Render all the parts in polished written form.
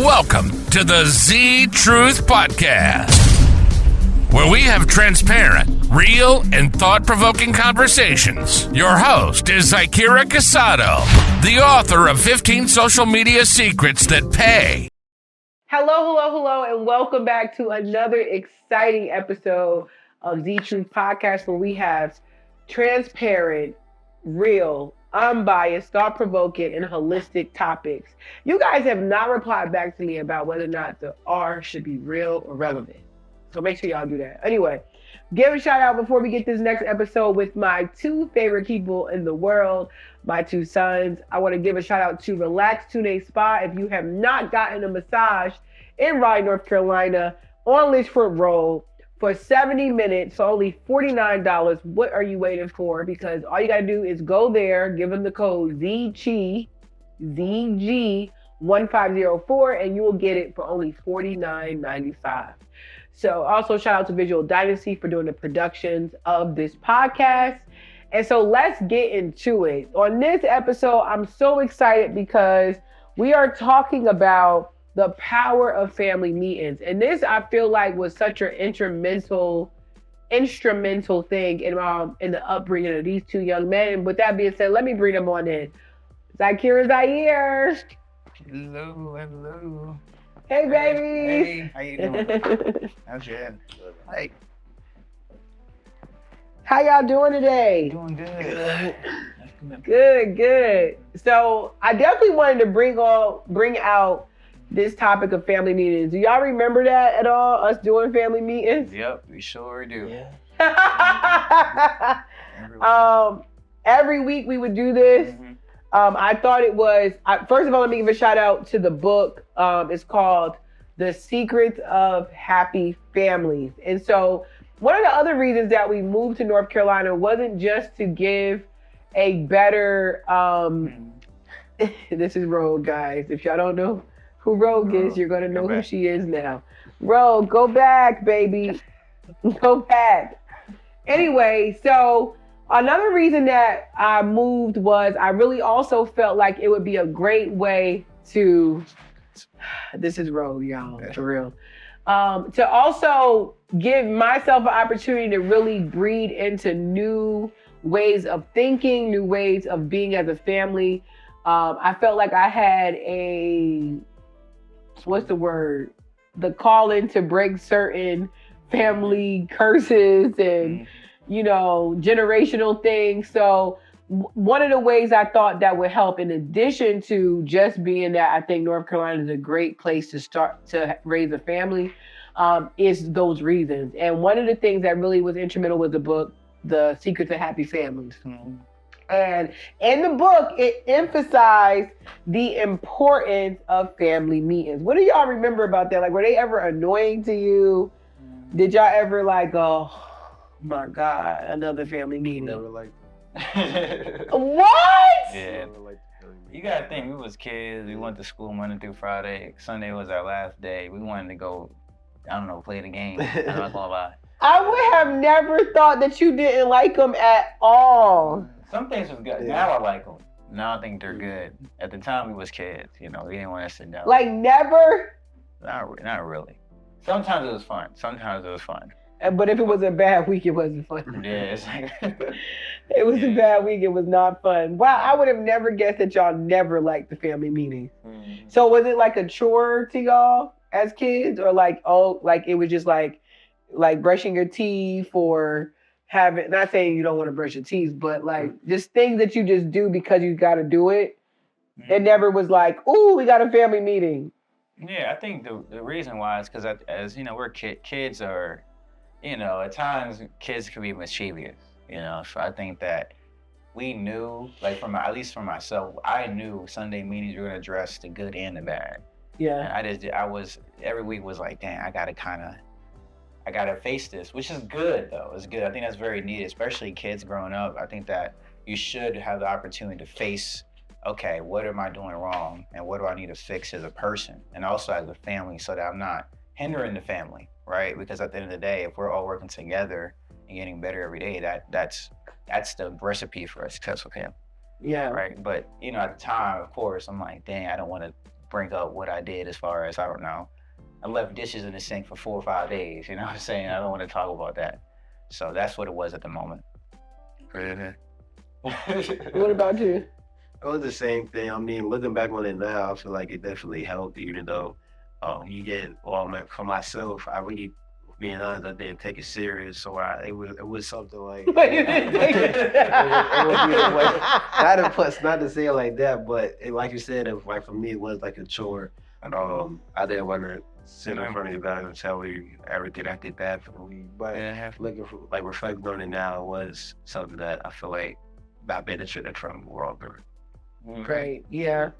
Welcome to the Z Truth Podcast, where we have transparent, real, and thought-provoking conversations. Your host is Zakira Casado, the author of 15 Social Media Secrets That Pay. Hello, and welcome back to another exciting episode of Z Truth Podcast, where we have transparent, real, unbiased, thought-provoking, and holistic topics. You guys have not replied back to me about whether or not the R should be real or relevant. So make sure y'all do that. Anyway, give a shout out before we get this next episode with my two favorite people in the world, my two sons. I want to give a shout out to Relax Tune Spa. If you have not gotten a massage in Raleigh, North Carolina, on Litchford Road for 70 minutes, so only $49, what are you waiting for? Because all you got to do is go there, give them the code ZG1504, and you will get it for only $49.95. So also shout out to Visual Dynasty for doing the productions of this podcast. And so let's get into it. On this episode, I'm so excited because we are talking about the power of family meetings. And this, I feel like, was such an instrumental thing in the upbringing of these two young men. And with that being said, let me bring them on in. Zakira Zaire. Hello. Hey, baby. Hey, how you doing? How's your head? Hey. How y'all doing today? Doing good. Good. So I definitely wanted to bring out this topic of family meetings. Do y'all remember that at all? Us doing family meetings? Yep, we sure do. Yeah. Every week we would do this. Mm-hmm. I thought it was, first of all, let me give a shout out to the book. It's called The Secrets of Happy Families. And so one of the other reasons that we moved to North Carolina wasn't just to give a better, this is Rogue, guys. If y'all don't know who Rogue is, you're going to know who she is now. Rogue, go back, baby. Go back. Anyway, so another reason that I moved was I really also felt like it would be a great way to, this is Rogue, y'all, for real. To also give myself an opportunity to really breed into new ways of thinking, new ways of being as a family. I felt like I had the calling to break certain family curses and, generational things. So one of the ways I thought that would help, in addition to just being that I think North Carolina is a great place to start to raise a family, is those reasons. And one of the things that really was instrumental was the book, The Secrets of Happy Families. Mm-hmm. And in the book, it emphasized the importance of family meetings. What do y'all remember about that? Like, were they ever annoying to you? Did y'all ever oh my God, another family meeting? Never liked What? Yeah. You gotta think, we was kids. We went to school Monday through Friday. Sunday was our last day. We wanted to go, play the game. I'm not gonna lie. I would have never thought that you didn't like them at all. Some things was good. Yeah. Now I like them. Now I think they're good. At the time we was kids, we didn't want to sit down. Like never? Not really. Sometimes it was fun. But if it was a bad week, it wasn't fun. Yeah, it's like it was a bad week. It was not fun. Wow, I would have never guessed that y'all never liked the family meeting. Mm-hmm. So was it like a chore to y'all as kids, or it was just like brushing your teeth or having? Not saying you don't want to brush your teeth, but just things that you just do because you got to do it. Mm-hmm. It never was like, ooh, we got a family meeting. Yeah, I think the reason why is because as we're kids are. At times kids can be mischievous, so I think that we knew, at least for myself, I knew Sunday meetings were going to address the good and the bad. Yeah. And every week was like, dang, I got to face this, which is good though. It's good. I think that's very needed, especially kids growing up. I think that you should have the opportunity to face, okay, what am I doing wrong? And what do I need to fix as a person? And also as a family, so that I'm not hindering the family. Right? Because at the end of the day, if we're all working together and getting better every day, that's the recipe for a successful family. Yeah. Right. But at the time, of course, I'm like, dang, I don't want to bring up what I did as far as, I don't know, I left dishes in the sink for 4 or 5 days, you know what I'm saying? I don't want to talk about that. So that's what it was at the moment. What about you? It was the same thing. I mean, looking back on it now, I feel like it definitely helped, even though you get, for myself, I really, being honest, I didn't take it serious. So it was something like, You didn't take it. not to say it like that, but like you said, like for me, it was like a chore. And I didn't want to sit in front of you guys and tell you everything I did bad for the week. But reflecting on it now, it was something that I feel like I benefited from longer. Great, yeah.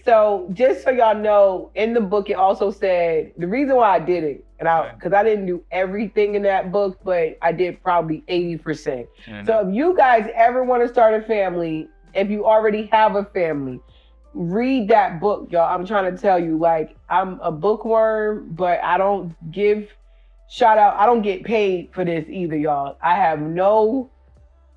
So just so y'all know, in the book it also said the reason why I did it, and because I didn't do everything in that book, but I did probably 80%. Mm-hmm. So if you guys ever want to start a family, if you already have a family, read that book, y'all. I'm trying to tell you, like, I'm a bookworm, but I don't give shout out. I don't get paid for this either, y'all. I have no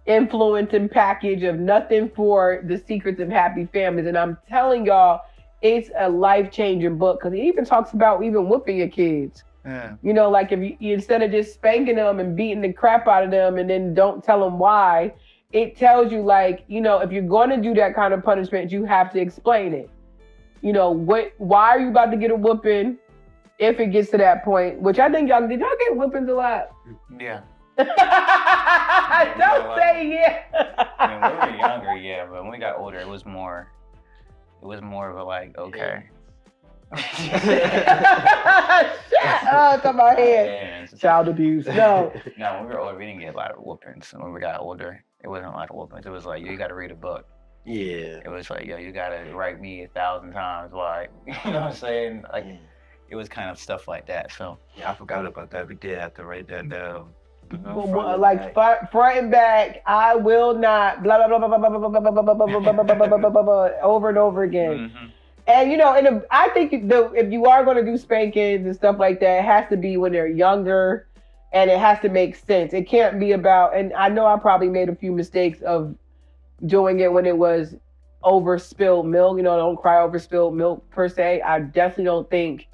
influence and package of nothing for The Secrets of Happy Families. And I'm telling y'all, it's a life-changing book because it even talks about even whooping your kids. Yeah. You know, like if you instead of just spanking them and beating the crap out of them and then don't tell them why, it tells you, like, you know, if you're going to do that kind of punishment, you have to explain it. You know, why are you about to get a whooping if it gets to that point? Which I think did y'all get whoopings a lot? Yeah. Don't say yeah. When we were younger, yeah, but when we got older, it was more of a like, okay. Shut up, come on here. Child abuse. No, when we were older, we didn't get a lot of whoopings. When we got older, it wasn't a lot of whoopings. It was like, you got to read a book. Yeah. It was like, yo, you got to write me 1,000 times. Like, you know what I'm saying? Like, it was kind of stuff like that. So yeah, I forgot about that. We did have to write that down. Front and back, I will not blah blah blah blah blah blah blah blah blah blah blah over and over again. Mm-hmm. And you know, I think if you are going to do spankings and stuff like that, it has to be when they're younger, and it has to make sense. It can't be about. And I know I probably made a few mistakes of doing it when it was over spilled milk. You know, don't cry over spilled milk per se. I definitely don't think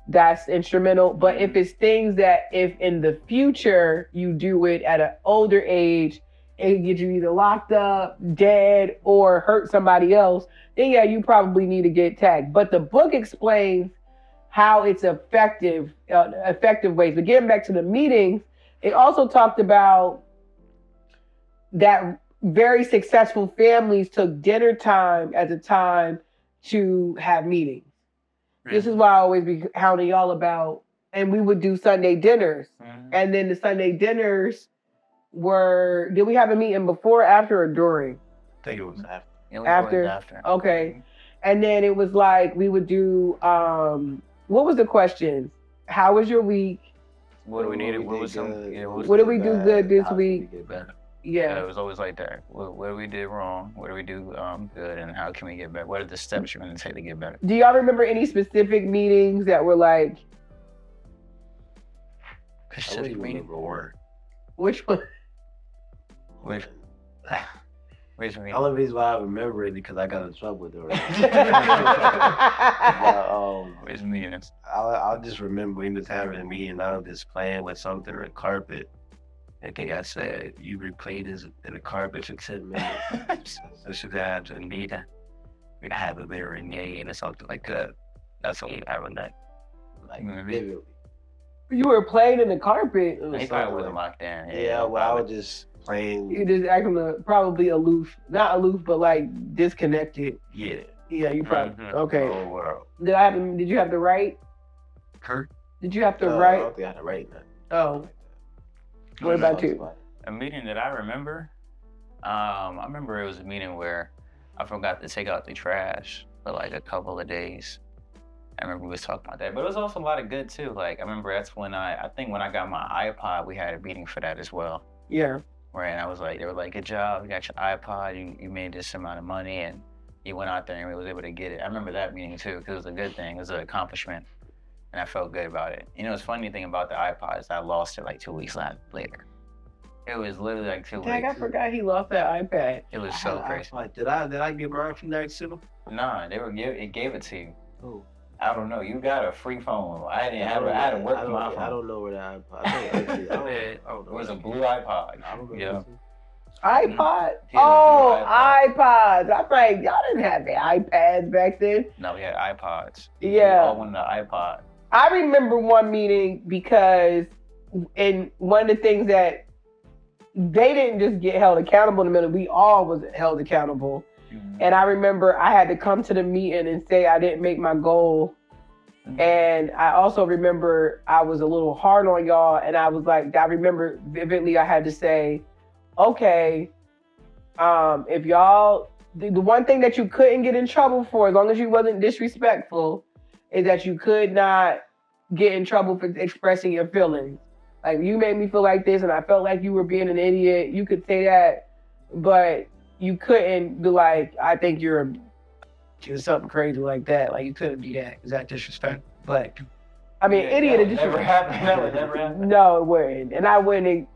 that's instrumental. But if it's things that if in the future you do it at an older age, it can get you either locked up, dead, or hurt somebody else, then yeah, you probably need to get tagged. But the book explains how it's effective ways. But getting back to the meetings, it also talked about that very successful families took dinner time as a time to have meetings. This is why I always be hounding y'all about, and we would do Sunday dinners. Mm-hmm. And then the Sunday dinners did we have a meeting before, after, or during? I think it was after. Yeah, after. Okay. And then it was like, we would do, what was the question? How was your week? What do we need? What did we do good this week? Yeah, it was always like that. What did we do wrong? What do we do good? And how can we get better? What are the steps you're going to take to get better? Do y'all remember any specific meetings that were like? Specific meeting? Which one? Which meeting? The only reason why I remember it because I got in trouble with it. Which meetings? I'll just remember we was having a meeting. I was just playing with something on the carpet. I think I said, you replayed this in the carpet for 10 minutes. So should have to meet her. We'd have a mirror in game or something like that. That's what we have on that. Like, vividly. You were playing in the carpet? He probably wasn't locked in. Yeah, well, I was just playing. You just acting probably aloof. Not aloof, but like disconnected. Yeah. Yeah, you probably. Mm-hmm. Okay. Oh, wow. Did you have to write? Kurt? Did you have to write? I don't think I had to write that. Oh. What about you? A meeting that I remember, I remember it was a meeting where I forgot to take out the trash for like a couple of days. I remember we was talking about that, but it was also a lot of good too. Like I remember that's when I think when I got my iPod, we had a meeting for that as well. Yeah. Right, and I was like, they were like, good job, you got your iPod, you made this amount of money, and you went out there and we was able to get it. I remember that meeting too, because it was a good thing, it was an accomplishment. And I felt good about it. You know, the funny thing about the iPod is I lost it like 2 weeks later. It was literally like 2 Dang, I weeks. forgot he lost that iPad. It was so crazy. Like, did I get mine from that too? Nah, it gave it to you. Oh. I don't know. You got a free phone. I didn't have it. I had to work my phone. I don't know where the iPod. I think actually, I don't know. It was a blue iPod. I don't know. Yeah. iPod? He had a Oh, blue iPods. I'm like, y'all didn't have the iPads back then. No, we had iPods. Yeah. We all wanted an iPod. I remember one meeting because one of the things that they didn't just get held accountable in the middle, we all was held accountable. And I remember I had to come to the meeting and say I didn't make my goal. And I also remember I was a little hard on y'all. And I was like, I remember vividly I had to say, okay, if y'all, the one thing that you couldn't get in trouble for, as long as you wasn't disrespectful, is that you could not get in trouble for expressing your feelings. Like, you made me feel like this and I felt like you were being an idiot. You could say that, but you couldn't be like, I think you're something crazy like that. Like, you couldn't do that. Is that disrespectful? But, I mean, Yeah, idiot that is would just... never happened. That would never happen. No, it wouldn't. And I wouldn't...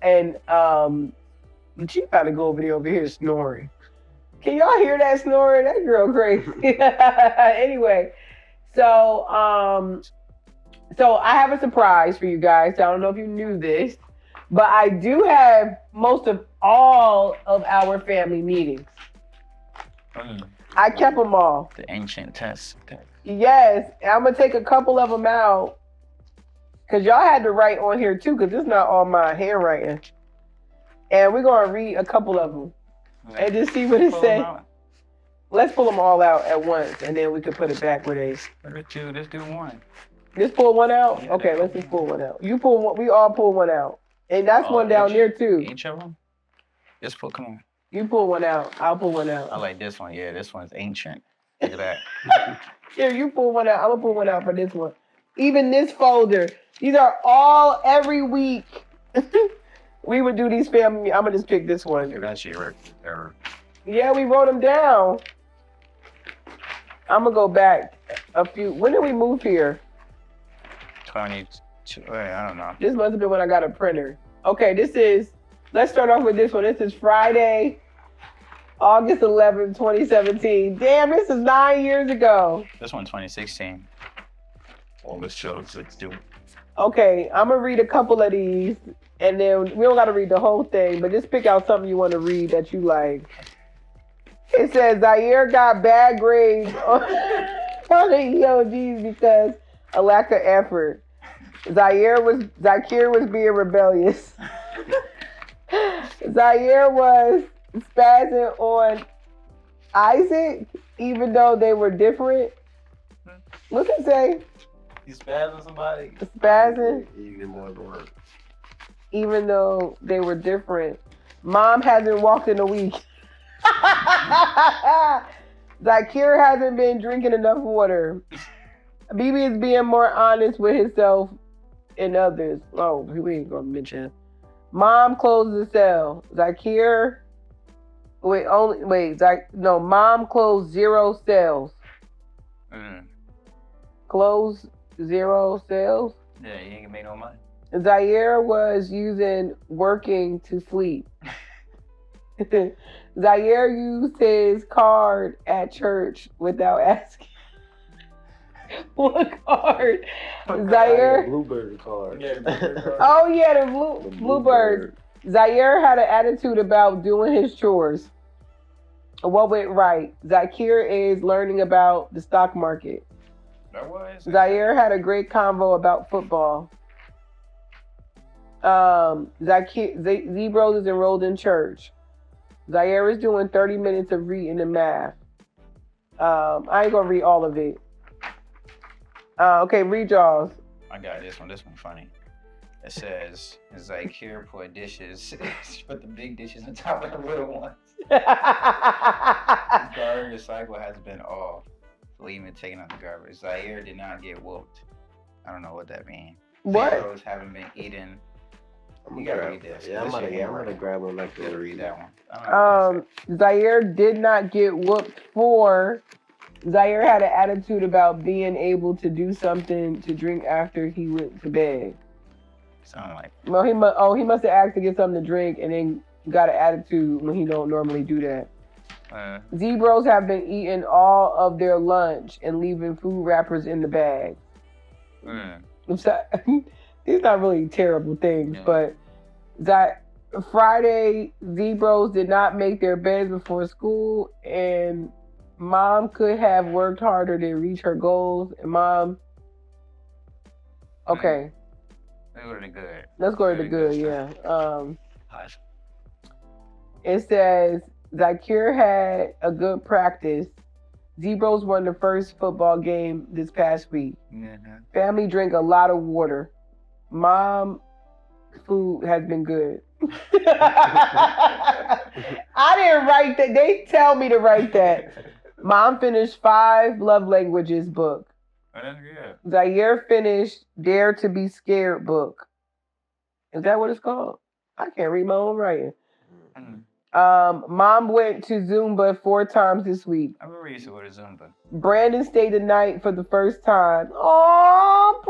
And, but you about to go over here snoring. Can y'all hear that snoring? That girl crazy. Anyway, so I have a surprise for you guys. I don't know if you knew this, but I do have most of all of our family meetings. I kept them all. The ancient test. Yes, and I'm gonna take a couple of them out because y'all had to write on here too, because it's not all my handwriting. And we're gonna read a couple of them and just see what it says. Let's pull them all out at once, and then we can put it back where they. Let's do one. Just pull one out? Yeah, Okay, let's just pull one out. You pull one, we all pull one out. And that's one down there too. Each of them? Just pull, come on. You pull one out, I'll pull one out. I like this one. Yeah, this one's ancient. Look at that. Here, you pull one out. I'm gonna pull one out for this one. Even this folder. These are all every week. We would do these family. I'm gonna just pick this one. That's your error. Yeah, we wrote them down. I'm gonna go back a few. When did we move here? 22. I don't know. This must have been when I got a printer. Okay, let's start off with this one. This is Friday, August 11, 2017. Damn, this is 9 years ago. This one's 2016. August 2016. Okay, I'm gonna read a couple of these, and then we don't gotta read the whole thing, but just pick out something you want to read that you like. It says Zaire got bad grades on the EOGs because of lack of effort. Zaire was being rebellious. Zaire was spazzing on Isaac, even though they were different. What's it say? You spazzing somebody? Spazzing, Even more word. even though they were different. Mom hasn't walked in a week. Zakir hasn't been drinking enough water. BB is being more honest with himself and others. Oh, we ain't gonna mention. Mom closed the cell. Mom closed 0 cells. Closed 0 cells. Yeah, you ain't make no money. Zaire was working to sleep. Zaire used his card at church without asking. What card? Zaire. Bluebird card. Yeah, Bluebird card. Oh yeah, the Bluebird. Zaire had an attitude about doing his chores. What went right? Zakir is learning about the stock market. That was. Zaire had a great convo about football. Zebros is enrolled in church. Zaire is doing 30 minutes of reading and math. I ain't gonna read all of it. Okay, read y'all's. I got this one. This one funny. It says, Zakir put dishes, put the big dishes on top of the little ones. Garbage cycle has been off. Even taking out the garbage. Zaire did not get whooped. I don't know what that means. What? Zeros haven't been eaten. You gotta read this. Yeah, I'm gonna grab one like You gotta that. read that one. I don't know what it Zaire did not get whooped for. Zaire had an attitude about being able to do something to drink after he went to bed. Something like Well, he must have asked to get something to drink and then got an attitude when he don't normally do that. Zebros have been eating all of their lunch and leaving food wrappers in the bag. These not really terrible things, but that Friday, Zebros did not make their beds before school, and mom could have worked harder to reach her goals. And mom, okay. Let's go to the good. Let's go to the good, yeah. It says Zakir had a good practice. Zebros won the first football game this past week. Family drank a lot of water. Mom food has been good. I didn't write that. They tell me to write that. Mom finished 5 love languages book. Zaire finished Dare to Be Scared book. Is that what it's called? I can't read my own writing. Mom went to Zumba 4 times this week. I remember you used to go to Zumba. Brandon stayed the night for the first time. Oh,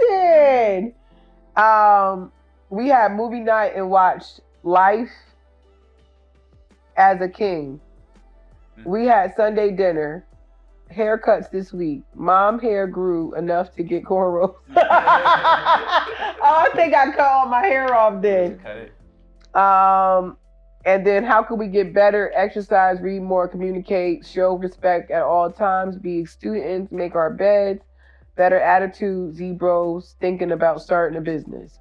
Brandon! We had movie night and watched Life as a King. We had Sunday dinner. Haircuts this week. Mom hair grew enough to get cornrows. I think I cut all my hair off then. And then how can we get better? Exercise, read more, communicate, show respect at all times, be students, make our beds, better attitude, Zebros, thinking about starting a business.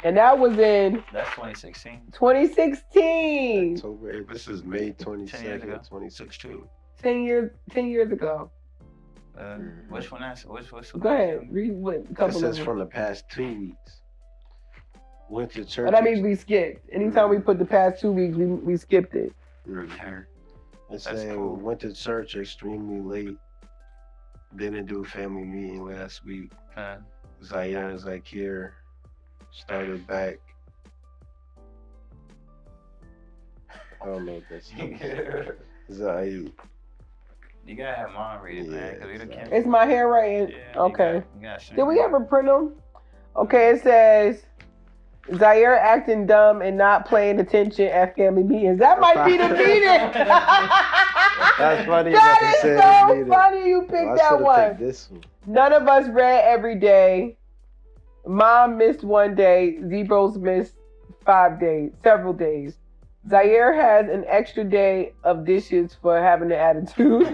And that was in... That's 2016. 2016. October. This is May 22nd, 2016. 10 years ago. Which one? Which Go ahead. Read what a couple This of is from the past 2 weeks. Went to church. But that means we skipped. Anytime we put the past 2 weeks, we skipped it. It's saying cool. Went to church extremely late. Didn't do a family meeting last week. Zaire and Zakir started back. I don't know what that's Zaire. You gotta have mom read it, man. It's my handwriting. Yeah, okay. You gotta Did we ever print them? Okay, it says Zaire acting dumb and not paying attention at family meetings. That might be the meeting. That's funny. That is so funny you picked that one. This one. None of us read every day. Mom missed 1 day. Zebros missed 5 days, several days. Zaire has an extra day of dishes for having an attitude.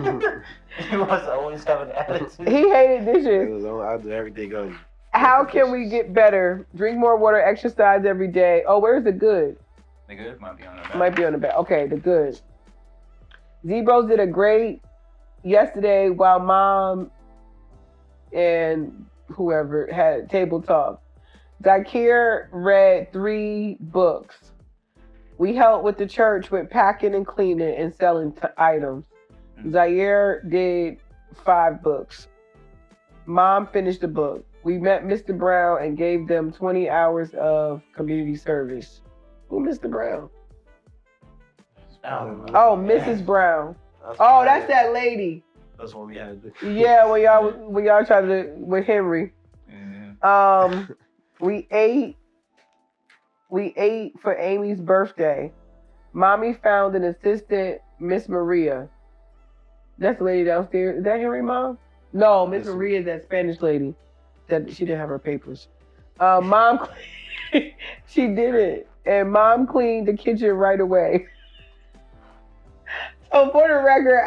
He must always have an attitude. He hated dishes. I'll do everything on. How can we get better? Drink more water, exercise every day. Oh, where's the good? The good might be on the back. Might be on the back. Okay, the good. Zebros did a great yesterday while mom and whoever had table talk. Zakir read 3 books. We helped with the church with packing and cleaning and selling items. Zaire did 5 books. Mom finished the book. We met Mr. Brown and gave them 20 hours of community service. Who, Mr. Brown? Oh, Mrs. Brown. That's that lady. That's what we had to do. Yeah, when y'all tried to with Henry. Mm-hmm. We ate for Amy's birthday. Mommy found an assistant, Miss Maria. That's the lady downstairs. Is that Henry, Mom? No, Miss Maria is that Spanish lady. That she didn't have her papers. Mom, she did it, and Mom cleaned the kitchen right away. So for the record,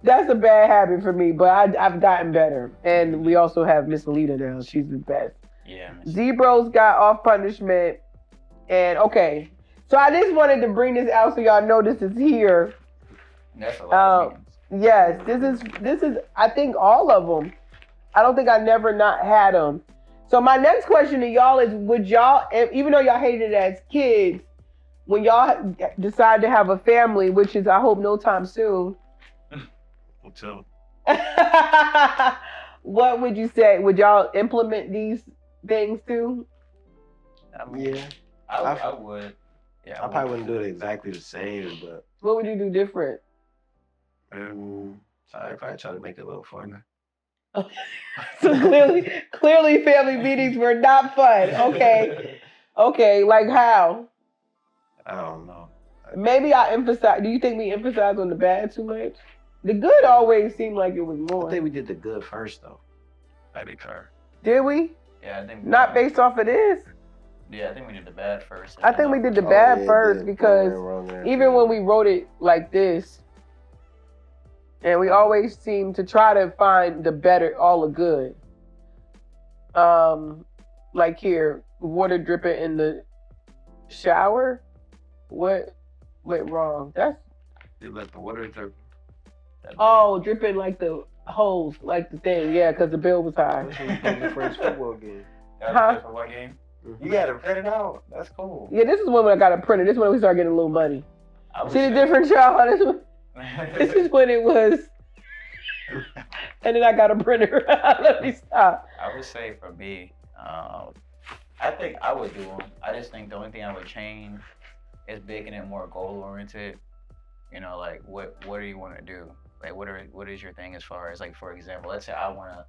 that's a bad habit for me, but I've gotten better. And we also have Miss Alita now. She's the best. Yeah. Zebros got off punishment. And okay, so I just wanted to bring this out so y'all know this is here. That's a lot of meetings. Yes, this is I think all of them. I don't think I never not had them. So my next question to y'all is, would y'all, even though y'all hated it as kids, when y'all decide to have a family, which is I hope no time soon, what would you say? Would y'all implement these things too? Yeah. I would. Yeah, I probably wouldn't do it exactly the same, but what would you do different? I'd probably try to make it a little fun. So clearly family meetings were not fun. Okay, like how? I don't know. Maybe I emphasize. Do you think we emphasize on the bad too much? The good always seemed like it was more. I think we did the good first though. I concur. Did we? Yeah, I think Not based off of this. Yeah, I think we did the bad first. I think we did the bad first because even when we wrote it like this, and we always seem to try to find the better, all the good. Like here, water dripping in the shower. What went wrong? You let the water drip. Dripping like the hose, like the thing. Yeah, because the bill was high. This was the first football game. That's for what game? You got to print it out. That's cool. Yeah, this is when I got a printer. This is when we started getting a little money. See the say- difference, y'all? This is when it was. And then I got a printer. Let me stop. I would say for me, I think I would do them. I just think the only thing I would change is making it more goal oriented. You know, like what do you want to do? Like what is your thing as far as like, for example, let's say I want to.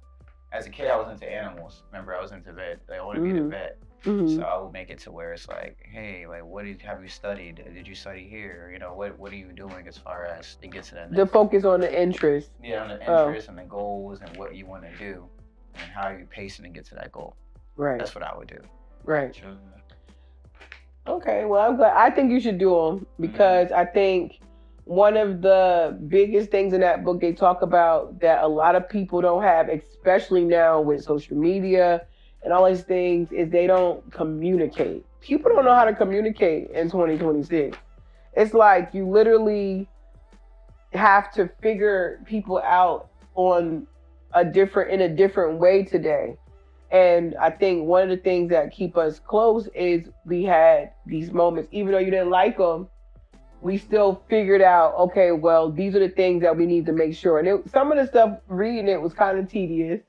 As a kid, I was into animals. Remember, I was into vet. Like, I want to be the vet. Mm-hmm. So I would make it to where it's like, hey, like, have you studied? Did you study here? You know, what are you doing as far as to get to that? The focus on the interest. Yeah, on the interest and the goals and what you want to do and how you pacing to get to that goal. Right. That's what I would do. Right. Okay. Well, I'm glad. I think you should do them because I think one of the biggest things in that book they talk about that a lot of people don't have, especially now with social media and all these things, is they don't communicate. People don't know how to communicate in 2026. It's like you literally have to figure people out in a different way today. And I think one of the things that keep us close is we had these moments, even though you didn't like them, we still figured out, okay, well, these are the things that we need to make sure. And some of the stuff reading it was kind of tedious,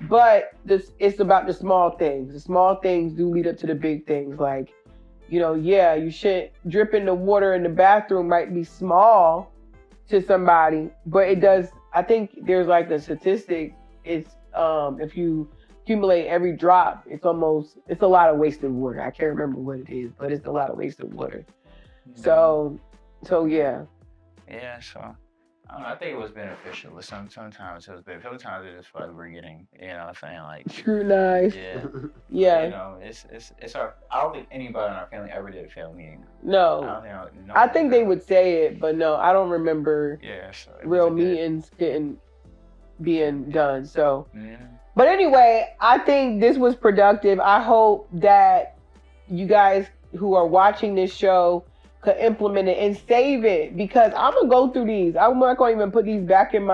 but it's about the small things. The small things do lead up to the big things. Like, you know, yeah, you shouldn't dripping the water in the bathroom might be small to somebody, but it does. I think there's like a statistic. It's if you accumulate every drop, it's a lot of wasted water. I can't remember what it is, but it's a lot of wasted water. So yeah. Yeah, so I don't know, I think it was beneficial. But sometimes it was beneficial. Sometimes it just felt like we're getting, you know what I'm saying, like scrutinized. Yeah. Yeah. You know, it's our. I don't think anybody in our family ever did a family meeting. No. I think they would say it, but no, I don't remember. Yeah. So real meetings being done. So. Yeah. But anyway, I think this was productive. I hope that you guys who are watching this show could implement it and save it, because I'm gonna go through these. I'm not gonna even put these back in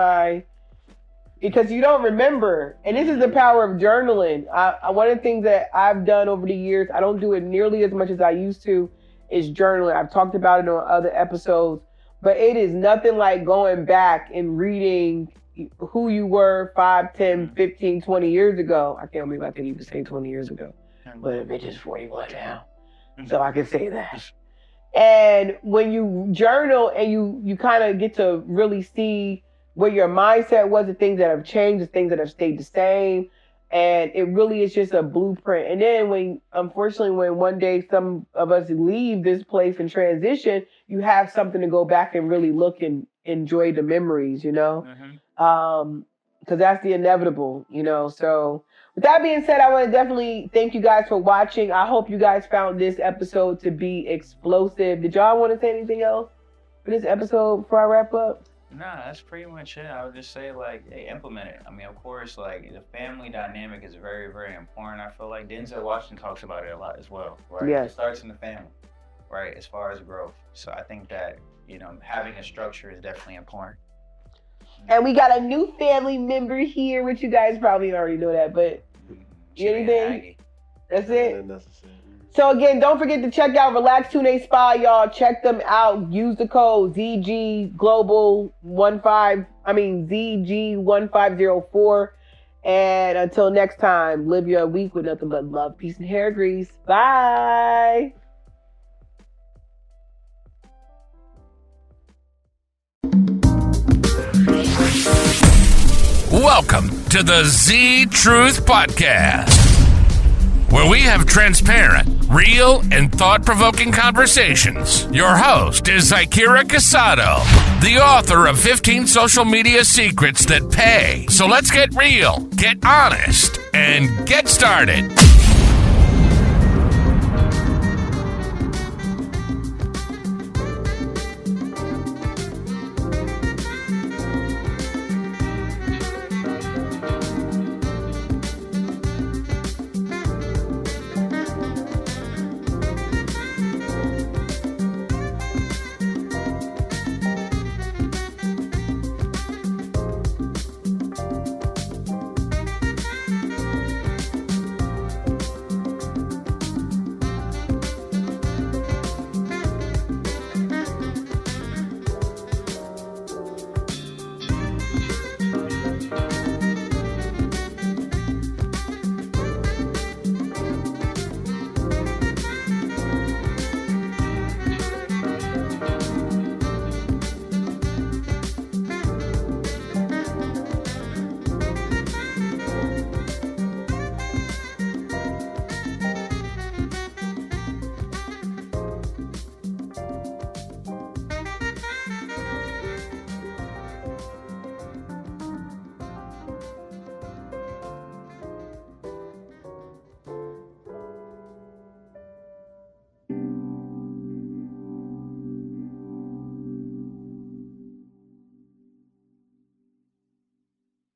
because you don't remember. And this is the power of journaling. One of the things that I've done over the years, I don't do it nearly as much as I used to, is journaling. I've talked about it on other episodes, but it is nothing like going back and reading who you were 5, 10, 15, 20 years ago. I can't believe I can even say 20 years ago, but bitch is 41 now. So I can say that. And when you journal and you kind of get to really see where your mindset was, the things that have changed, the things that have stayed the same. And it really is just a blueprint. And then unfortunately, when one day some of us leave this place and transition, you have something to go back and really look and enjoy the memories, you know? Because that's the inevitable, you know? So with that being said, I want to definitely thank you guys for watching. I hope you guys found this episode to be explosive. Did y'all want to say anything else for this episode before I wrap up? Nah, that's pretty much it. I would just say, like, hey, implement it. I mean, of course, like, the family dynamic is very, very important. I feel like Denzel Washington talks about it a lot as well, right? Yes. It starts in the family, right, as far as growth. So I think that, you know, having a structure is definitely important. And we got a new family member here, which you guys probably already know that, but anything? That's it? So again, don't forget to check out Relax Tune Spa, y'all. Check them out. Use the code ZG Global 15. ZG1504. And until next time, live your week with nothing but love, peace, and hair grease. Bye. Welcome to the Z Truth Podcast, where we have transparent, real, and thought-provoking conversations. Your host is Akira Casado, the author of 15 social media secrets that pay. So let's get real, get honest, and get started.